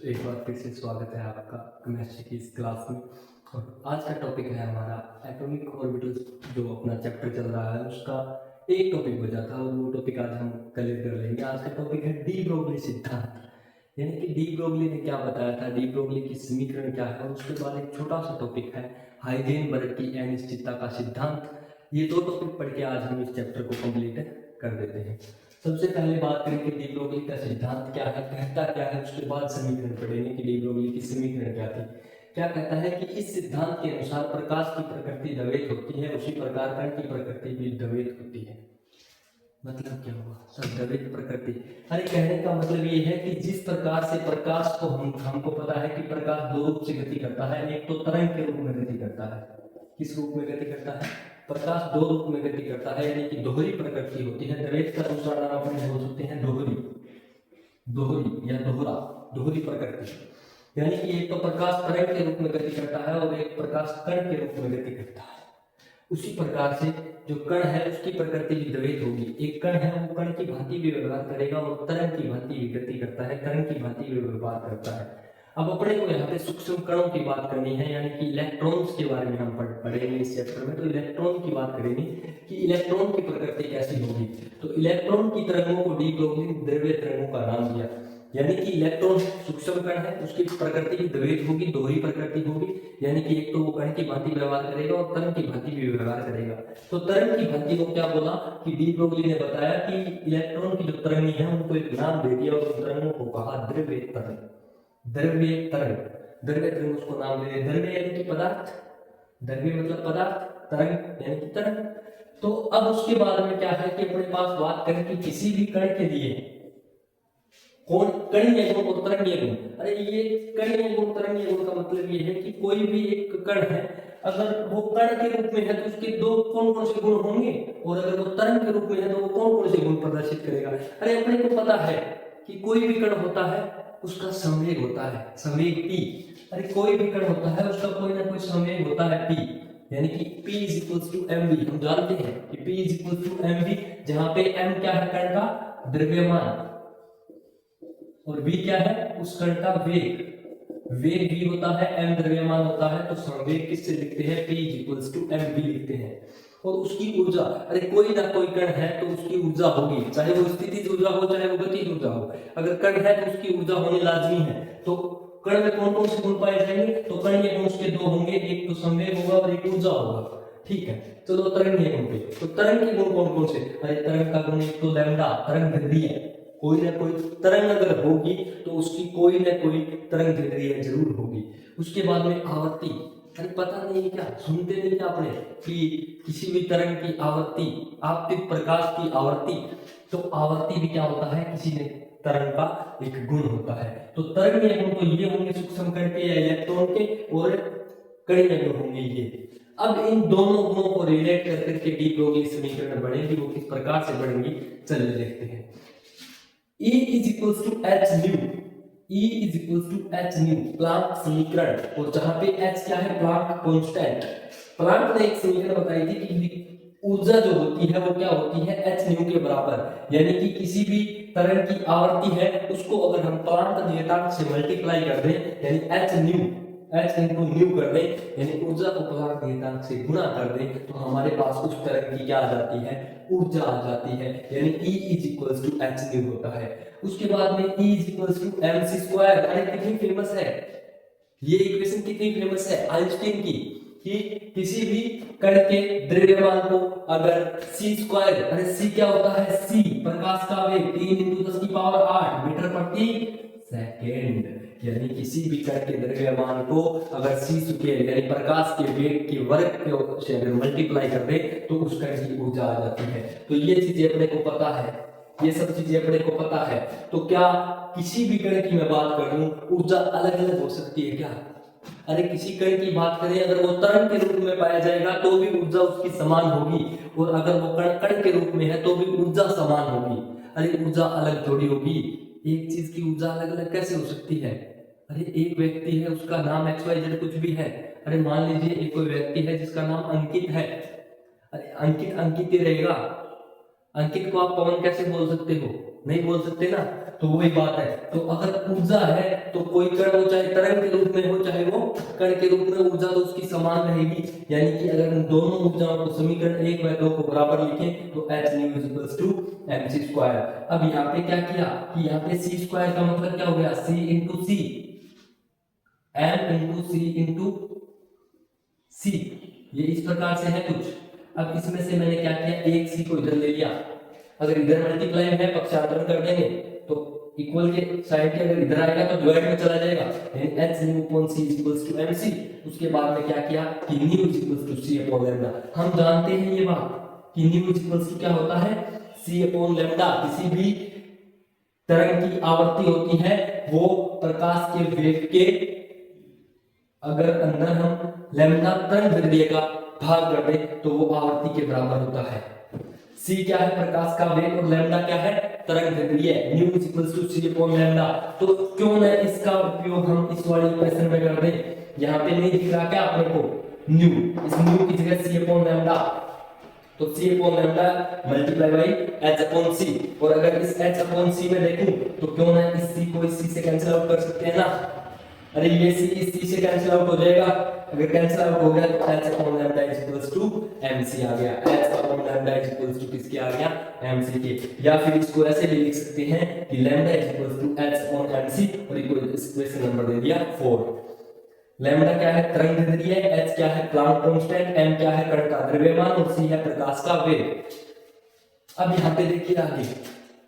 तो एक बार फिर से स्वागत है आपका केमिस्ट्री की इस क्लास में। और आज का टॉपिक है हमारा एटॉमिक ऑर्बिटल्स। जो अपना चैप्टर चल रहा है उसका एक टॉपिक बचा था और वो टॉपिक आज हम क्लियर कर लेंगे। आज का टॉपिक है डी ब्रोगली सिद्धांत, यानी कि डी ब्रोगली ने क्या बताया था, डी ब्रोगली की समीकरण क्या है, और उसके बाद एक छोटा सा टॉपिक है हाइजेनबर्ग की अनिश्चितता का सिद्धांत। ये दो टॉपिक पढ़ के आज हम इस चैप्टर को कंप्लीट कर देते हैं। सबसे पहले बात करें कि डी ब्रोगली का सिद्धांत क्या है, कहता क्या है, उसके बाद समीकरण पढ़ेंगे कि डी ब्रोगली की समीकरण क्या थी। क्या कहता है कि इस सिद्धांत के अनुसार प्रकाश की प्रकृति द्वैत होती है, उसी प्रकार कण की प्रकृति भी द्वैत होती है। मतलब क्या हुआ सर, द्वैत प्रकृति? अरे कहने का मतलब ये है कि जिस प्रकार से प्रकाश को हमको पता है कि प्रकाश दो रूप से गति करता है। एक तो तरंग के रूप में गति करता है। किस रूप में गति करता है? प्रकाश दो रूप में गति करता है, यानी कि दोहरी प्रकृति होती है। द्वैत का दूसरा नाम अपन बोल सकते हैं दोहरी, दोहरी या दोहरा, दोहरी प्रकृति। यानी कि एक तो प्रकाश तरंग के रूप में गति करता है और एक प्रकाश कण के रूप में गति करता है। उसी प्रकार से जो कण है उसकी प्रकृति भी द्वैत होगी। एक कण है वो कण की भांति भी व्यवहार करेगा और तरंग की भांति भी गति करता है, तरंग की भांति भी व्यवहार करता है। अब अपने को यहाँ पे सूक्ष्म कणों की बात करनी है, यानी कि इलेक्ट्रॉन्स के बारे में हम पढ़ेंगे इस चैप्टर में। तो इलेक्ट्रॉन की बात करेंगे कि इलेक्ट्रॉन की प्रकृति कैसी होगी। तो इलेक्ट्रॉन की तरंगों को डी ब्रोगली ने द्रव्य तरंगों का नाम दिया। यानी कि इलेक्ट्रॉन सूक्ष्म कण है, उसकी प्रकृति भी द्वैत होगी, दोहरी प्रकृति होगी। यानी कि एक तो वो कण की भांति व्यवहार करेगा और तरंग की भांति भी व्यवहार करेगा। तो तरंग की भांति को क्या बोला कि डी ब्रोगली ने बताया कि इलेक्ट्रॉन की जो तरंग है उनको एक नाम दे दिया और उन तरंगों को कहा द्रव्य तरंग। द्रव्य तरंग, द्रव्य तरंग उसको नाम दे। द्रव्य यानी कि पदार्थ, द्रव्य मतलब पदार्थ, तरंग यानी कि तरंग। तो अब उसके बाद में क्या है कि अपने पास बात करें कि किसी भी कण के लिए कौन कणीय गुण और तरंगीय गुण। अरे ये कणीय गुण तरंगीय गुण का मतलब ये है कि कोई भी एक कण है, अगर वो कण के रूप में है तो उसके दो कौन कौन से गुण होंगे, और अगर वो तरंग के रूप में है तो वो कौन कौन से गुण प्रदर्शित करेगा। अरे अपने को पता है कि कोई भी कण होता है उसका संवेग होता है, संवेग p। अरे कोई भी कण होता है उसका कोई ना कोई संवेग होता है p, यानी कि p is equals to mv। हम जानते हैं कि p is equals to mv, जहां पे m क्या है कण का द्रव्यमान और v क्या है उस कण का वेग। वेग v होता है, m द्रव्यमान होता है, तो संवेग किससे लिखते हैं? p is equals to mv लिखते हैं। और उसकी ऊर्जा, अरे कोई ना कोई कण है तो उसकी ऊर्जा होगी, चाहे वो स्थितिज ऊर्जा हो चाहे वो गतिज ऊर्जा हो। अगर कण है तो उसकी ऊर्जा होनी लाजमी है। तो कण में कौन कौन से गुण पाए जाएंगे? तो कणीय गुण उसके दो होंगे, एक तो संवेग होगा और एक ऊर्जा होगा। ठीक है, चलो तरंगीय गुण पे। तो तरंग के गुण कौन कौन से? अरे तरंग का गुण एक तो लैम्डा, तरंग दैर्ध्य है। कोई ना कोई तरंग अगर होगी तो उसकी कोई ना कोई तरंग दैर्ध्य जरूर होगी। उसके बाद में आवर्ती। अरे पता नहीं क्या, सुनते नहीं क्या आपने कि किसी भी तरंग की आवर्ती, आपतित प्रकाश की आवर्ती। तो आवर्ती भी क्या होता है? किसी ने तरंग का एक गुण होता है। तो तरंगीय गुण तो ये होंगे सूक्ष्म कण के या इलेक्ट्रॉन के, और कणीय गुण होंगे ये। अब इन दोनों गुणों को रिलेट करके डी ब्रोगली समीकरण बनेगी। वो किस प्रकार से बनेंगी चलिए देखते हैं। E is equals to h nu, E is equals to h nu Planck समीकरण। और जहां पे h क्या है? Planck constant. प्लांक ने एक समीकरण बताई थी कि ऊर्जा जो होती है वो क्या होती है? h nu के बराबर। यानी कि किसी भी तरंग की आवर्ती है उसको अगर हम प्लांक नियतांक से मल्टीप्लाई कर दें, यानी h nu h into nu कर दें, यानी ऊर्जा को प्लांक नियतांक से गुणा कर दें, तो हमारे पास उस तरंग की क्या आ जाती है? ऊर्जा आ जाती है, यानी E is equals to h nu होता है। उसके बाद में E is equals to mc square. अरे कितनी फेमस है ये इक्वेशन, कितनी फेमस है आइंस्टीन की, कि किसी भी कण के द्रव्यमान को अगर c स्क्वायर, अरे c क्या होता है? c प्रकाश का वेग 3 × 10⁸ मीटर प्रति सेकेंड। यानी किसी भी कण के द्रव्यमान को अगर c स्क्वायर यानी प्रकाश के वेग के वर्ग से अगर मल्टीप्लाई कर दे तो उस कण की ऊर्जा आ जाती है। तो ये चीजें अपने को पता है, ये सब चीजें अपने को पता है। तो क्या किसी भी कण की मैं बात करूं ऊर्जा अलग अलग हो सकती है क्या? अरे किसी कण की बात करें, अगर वो तरंग के रूप में पाया जाएगा तो भी ऊर्जा उसकी समान होगी, और अगर वो कण कण के रूप में है तो भी ऊर्जा समान होगी। अरे ऊर्जा अलग थोड़ी होगी, एक चीज की ऊर्जा अलग अलग कैसे हो सकती है? अरे एक व्यक्ति है उसका नाम XYZ कुछ भी है। अरे मान लीजिए एक कोई व्यक्ति है जिसका नाम अंकित है। अरे अंकित अंकित ही रहेगा, अंकित को आप पवन कैसे बोल सकते हो? नहीं बोल सकते ना, तो वही बात है। तो अगर ऊर्जा है तो कोई कण हो, चाहे तरंग के रूप में हो चाहे वो कण के रूप में, ऊर्जा तो उसकी समान रहेगी। यानी कि अगर हम दोनों ऊर्जाओं को समीकरण 1 व 2 को बराबर लिखें तो h nu is equals to mc square. अब यहाँ पे क्या किया कि यहाँ पे c स्क्वायर का मतलब क्या हो गया, c इंटू सी, m इंटू सी इंटू सी, ये इस प्रकार से है कुछ। अब इसमें से मैंने क्या किया, एक सी को इधर ले लिया, अगर इधर मल्टीप्लाई है पक्षांतरण कर देंगे तो इक्वल के साइन के अगर इधर आएगा तो डिवाइड में चला जाएगा, यानी h nu upon c is equals to mc। उसके बाद में क्या किया कि nu is equals to c upon lambda. हम जानते हैं ये बात कि न्यू इज इक्वल्स टू क्या होता है, c अपॉन लैम्डा। किसी भी तरंग की आवर्ती होती है वो प्रकाश के वेग के, अगर अंदर हम लैम्डा तरंग दैर्ध्य का भाग कर दे तो वो आवर्ती के बराबर होता है। c क्या है, प्रकाश का वेग, और लैम्डा क्या है, तरंग दैर्ध्य। Nu is equals to c upon lambda. तो क्यों न इसका उपयोग हम इस वाली इक्वेशन में कर दें। यहाँ पे नहीं दिख रहा क्या अपने को न्यू, इस न्यू की जगह c अपॉन लैम्डा, तो c upon lambda multiply by h upon c। और अगर इस h अपॉन c में देखूं तो क्यों ना इस c को इस c से कैंसिल आउट कर सकते हैं ना। अरे ये c इस c से कैंसिल आउट हो जाएगा, अगर कैंसिल आउट हो गया तो h upon lambda is equals to mc आ गया। h upon lambda is equals to किसके आ गया, mc के। या फिर इसको ऐसे भी लिख सकते हैं कि lambda is equals to h upon mc, और इक्वेशन नंबर दे दिया 4। लैम्डा क्या है, तरंग दैर्ध्य, h क्या है, प्लांक कांस्टेंट, m क्या है, कण का द्रव्यमान, और c है प्रकाश का वेग। अब यहाँ पे देखिए आगे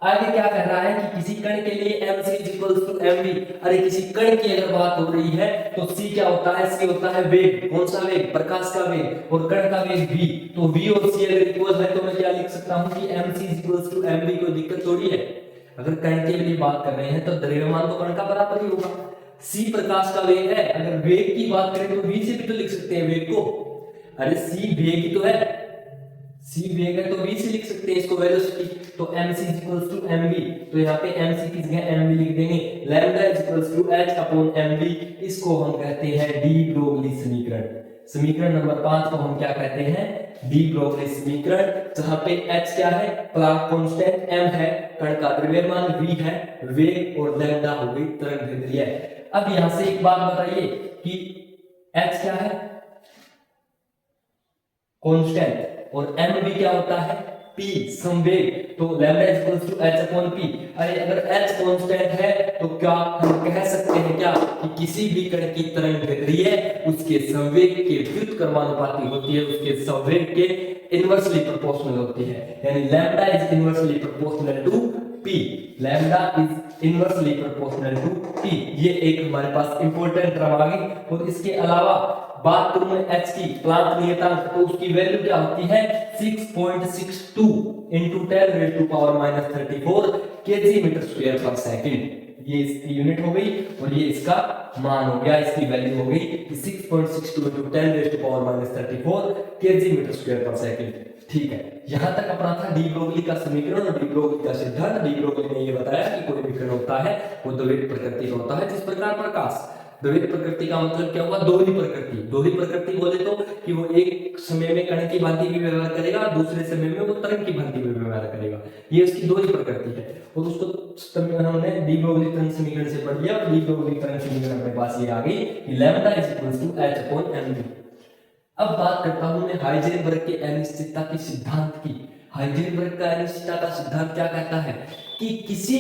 आगे क्या कह रहा है कि किसी कण के लिए mc is equals to mv। अरे किसी कण की अगर बात हो रही है तो c क्या होता है, c होता है वेग। कौन सा वेग, प्रकाश का वेग, और कण का वेग v। तो v और c अगर इक्वल है तो मैं क्या लिख सकता हूँ कि mc is equals to mv। कोई दिक्कत थोड़ी है। अगर कण के लिए बात कर रहे हैं तो द्रव्यमान तो कण का बराबर ही होगा। c प्रकाश का वेग है, अगर वेग की बात करें तो v से भी तो लिख सकते हैं वेग को। अरे c वेग ही तो है, c वेग है तो v से लिख सकते हैं इसको वेलोसिटी। तो mc is equals to mv, तो यहाँ पे mc की जगह mv लिख देंगे। Lambda is equals to h upon mv, इसको हम कहते हैं डी ब्रोगली समीकरण। समीकरण नंबर 5 को हम क्या कहते हैं, डी ब्रोगली समीकरण, जहां पे h क्या है, प्लांक कांस्टेंट, m है कण का द्रव्यमान, v है वेग, और लैम्डा हो गई तरंग दैर्ध्य। अब यहां से एक बात बताइए कि h क्या है, कांस्टेंट, और m भी क्या होता है, p संवेग। तो lambda is equals to h upon p। अरे अगर h कांस्टेंट है तो क्या हम कह सकते हैं क्या कि किसी भी कण की तरंग दैर्ध्य उसके संवेग के व्युत्क्रमानुपाती होती है, उसके संवेग के इनवर्सली प्रोपोर्शनल होती है। यानी lambda is inversely proportional to p, lambda is inversely proportional to p। ये एक हमारे पास इंपॉर्टेंट टर्म आ गई। और इसके अलावा बात करूं मैं h की, प्लांक नियतांक, तो उसकी वैल्यू क्या होती है 6.62 into 10 raised to power minus 34 kg metre square per second. ये इसकी यूनिट हो गई और ये इसका मान हो गया, इसकी वैल्यू हो गई 6.62 into 10 raised to power minus 34 kg metre square per second. ठीक है, यहां तक अपना था डी ब्रोगली का समीकरण और डी ब्रोगली का सिद्धांत। डी ब्रोगली ने ये बताया कि कोई भी कण होता है वो द्वैत प्रकृति का होता है। जिस प्रकार प्रकाश द्वैत प्रकृति का मतलब क्या हुआ, दोहरी प्रकृति। दोहरी प्रकृति बोले तो कि वो एक समय में कण की भांति भी व्यवहार करेगा, दूसरे समय में वो तरंग की भांति भी व्यवहार करेगा। ये उसकी दोहरी प्रकृति है। और उसको हमने डी ब्रोगली तरंग समीकरण से पढ़ लिया। डी ब्रोगली तरंग समीकरण अपने पास ये आ गई कि lambda is equals to h upon mv। अब बात करता हूं मैं हाइजेनबर्ग के अनिश्चितता के सिद्धांत की। हाइजेनबर्ग का अनिश्चितता का सिद्धांत क्या कहता है कि किसी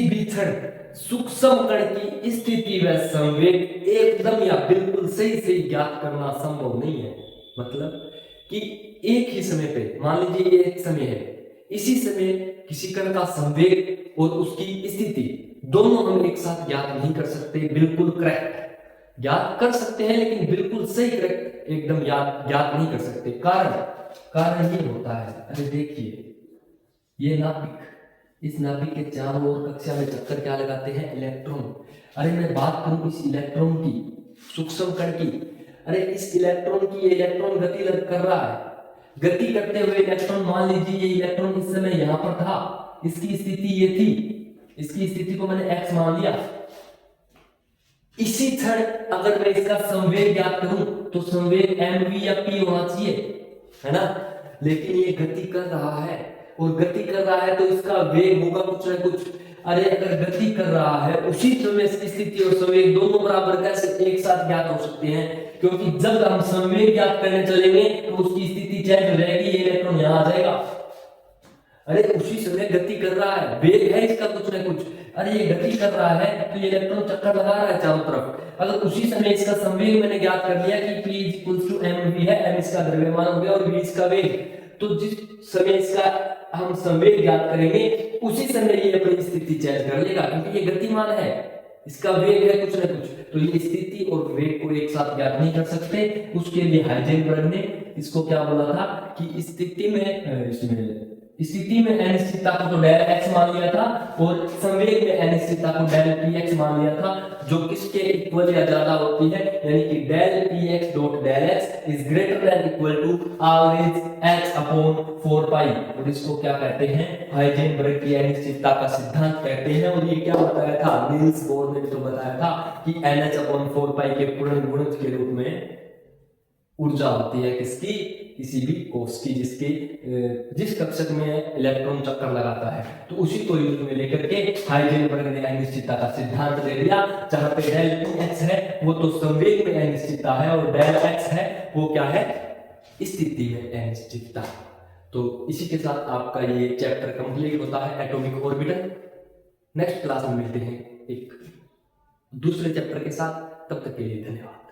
भी क्षण सूक्ष्म कण की स्थिति व संवेग एकदम या बिल्कुल सही से ज्ञात करना संभव नहीं है। मतलब कि एक ही समय पे, मान लीजिए ये एक समय है, इसी समय किसी कण का संवेग और उसकी स्थिति दोनों हम एक साथ ज्ञात नहीं कर सकते। बिल्कुल करेक्ट ज्ञात कर सकते हैं लेकिन बिल्कुल सही करेक्ट एकदम ज्ञात नहीं कर सकते। कारण ये होता है, अरे देखिए ये नाभिक, इस नाभिक के चारों ओर कक्षा में चक्कर क्या लगाते हैं, इलेक्ट्रॉन। अरे मैं बात करूं इस इलेक्ट्रॉन की, सूक्ष्म कण की, अरे इस इलेक्ट्रॉन की, ये इलेक्ट्रॉन गति कर रहा है। गति करते हुए इलेक्ट्रॉन, मान लीजिए ये इलेक्ट्रॉन इस समय यहां पर था, इसकी स्थिति ये थी, इसकी स्थिति को मैंने x मान लिया। इसी क्षण अगर मैं इसका संवेग ज्ञात करूं तो संवेग mv या p होना चाहिए, है ना। लेकिन ये गति कर रहा है। और गति कर रहा है तो इसका वेग होगा कुछ ना कुछ। अरे अगर गति कर रहा है उसी समय स्थिति और संवेग दोनों बराबर कैसे एक साथ ज्ञात हो सकते हैं? क्योंकि जब हम संवेग ज्ञात करने चलेंगे तो उसकी स्थिति चेंज हो जाएगी, ये इलेक्ट्रॉन यहां आ जाएगा। अरे उसी समय गति कर रहा है, वेग है इसका कुछ ना कुछ। अरे ये गति कर रहा है तो ये इलेक्ट्रॉन चक्कर लगा रहा है चारों तरफ। अगर उसी समय इसका संवेग मैंने ज्ञात कर लिया कि P इक्वल्स टू mv है, m इसका द्रव्यमान हो गया और v इसका वेग, तो जिस समय इसका हम संवेग ज्ञात करेंगे उसी समय ये अपनी स्थिति चेंज कर लेगा, क्योंकि ये गतिमान है, इसका वेग है कुछ ना कुछ। तो ये स्थिति और वेग को एक साथ ज्ञात नहीं कर सकते। उसके लिए हाइजेनबर्ग ने इसको क्या बोला था कि स्थिति में अनिश्चितता को तो डेल x मान लिया था और संवेग में अनिश्चितता को डेल px मान लिया था, जो किसके इक्वल या ज्यादा होती है, यानी कि del px dot del x is greater than equal to average x upon 4 pi. और इसको क्या कहते हैं? हाइजेनबर्ग की अनिश्चितता का सिद्धांत कहते हैं। और ये क्या बताया था? नील्स बोर ने तो बताया था कि nh अपॉन 4 पाई के पूर्ण गुणज के रूप में ऊर्जा होती है किसकी? किसी भी कोष की, जिस कक्षक में इलेक्ट्रॉन चक्कर लगाता है। तो उसी को यूज में लेकर के हाइजेनबर्ग ने अनिश्चितता का सिद्धांत दे दिया, जहां पे डेल x है वो तो संवेग में अनिश्चितता है और डेल x है वो क्या है? स्थिति में अनिश्चितता। तो इसी के साथ आपका ये चैप्टर कंप्लीट होता है, एटॉमिक ऑर्बिटल। नेक्स्ट क्लास में मिलते हैं एक दूसरे चैप्टर के साथ, तब तक के लिए धन्यवाद।